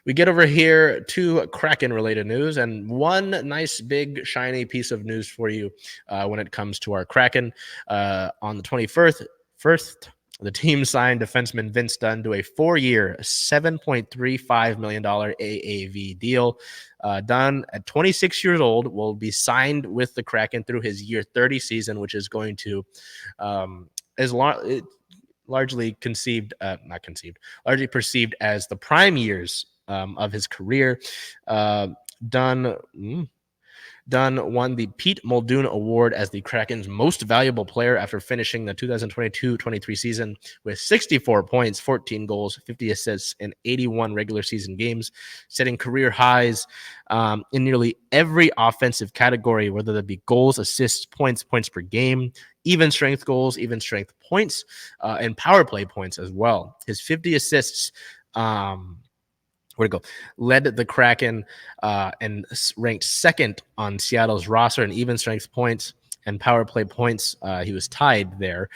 We get over here to Kraken related news, and one nice big shiny piece of news for you when it comes to our Kraken. On the 21st, the team signed defenseman Vince Dunn to a 4-year, $7.35 million AAV deal. Dunn, at 26 years old, will be signed with the Kraken through his year 30 season, which is going to largely largely perceived as the prime years of his career. Dunn won the Pete Muldoon Award as the Kraken's most valuable player after finishing the 2022-23 season with 64 points, 14 goals, 50 assists, and 81 regular season games, setting career highs in nearly every offensive category, whether that be goals, assists, points per game, even strength goals, even strength points, and power play points as well. His 50 assists led the Kraken and ranked second on Seattle's roster in even strength points and power play points. He was tied there.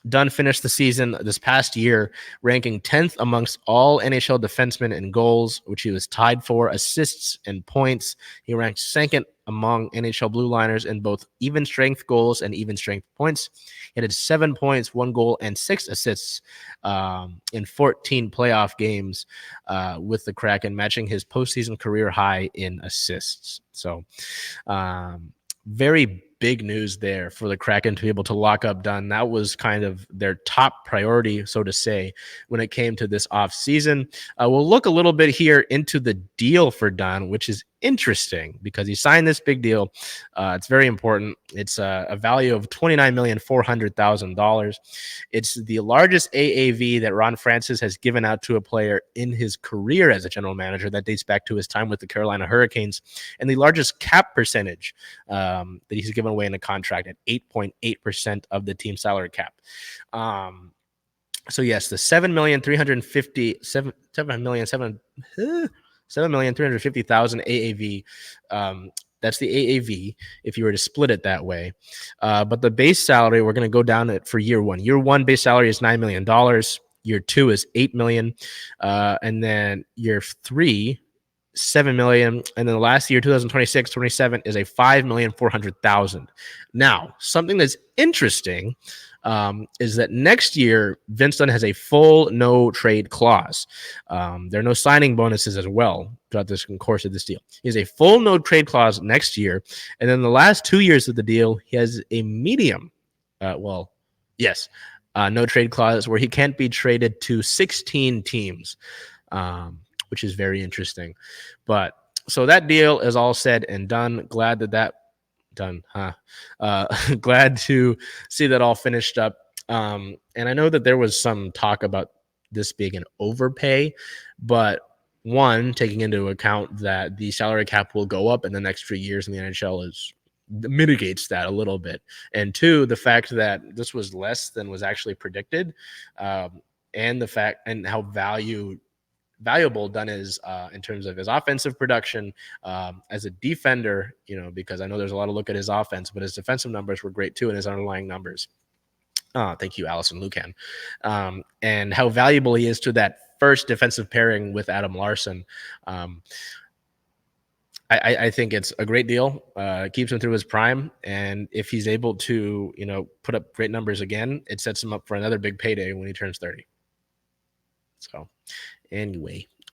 Dunn finished the season this past year ranking 10th amongst all NHL defensemen in goals, which he was tied for, assists and points. He ranked second among NHL blue liners in both even strength goals and even strength points. He had 7 points, 1 goal, and 6 assists in 14 playoff games with the Kraken, matching his postseason career high in assists. So very big news there for the Kraken to be able to lock up Dunn. That was kind of their top priority, so to say, when it came to this offseason. We'll look a little bit here into the deal for Dunn, which is interesting because he signed this big deal. It's very important. It's a value of $29,400,000. It's the largest AAV that Ron Francis has given out to a player in his career as a general manager. That dates back to his time with the Carolina Hurricanes, and the largest cap percentage that he's given away in a contract at 8.8% of the team salary cap. So yes, the $7,350,000 AAV. That's the AAV if you were to split it that way. But the base salary, we're going to go down it for year one. Year one base salary is $9 million. Year two is $8 million. And then year three, $7 million, and then the last year, 2026-27, is a $5,400,000. Now, something that's interesting is that next year, Vince Dunn has a full no trade clause. There are no signing bonuses as well throughout this course of this deal. He has a full no trade clause next year, and then the last 2 years of the deal, he has a medium. No trade clause where he can't be traded to 16 teams. Which is very interesting. But so that deal is all said and done. Glad to see that all finished up. And I know that there was some talk about this being an overpay, but one, taking into account that the salary cap will go up in the next few years in the NHL mitigates that a little bit. And two, the fact that this was less than was actually predicted, and the fact and how valuable Dunn is in terms of his offensive production as a defender, because I know there's a lot of look at his offense, but his defensive numbers were great too, and his underlying numbers. Thank you, Allison Lucan. And how valuable he is to that first defensive pairing with Adam Larson. I think it's a great deal. Keeps him through his prime, and if he's able to, put up great numbers again, it sets him up for another big payday when he turns 30. So anyway,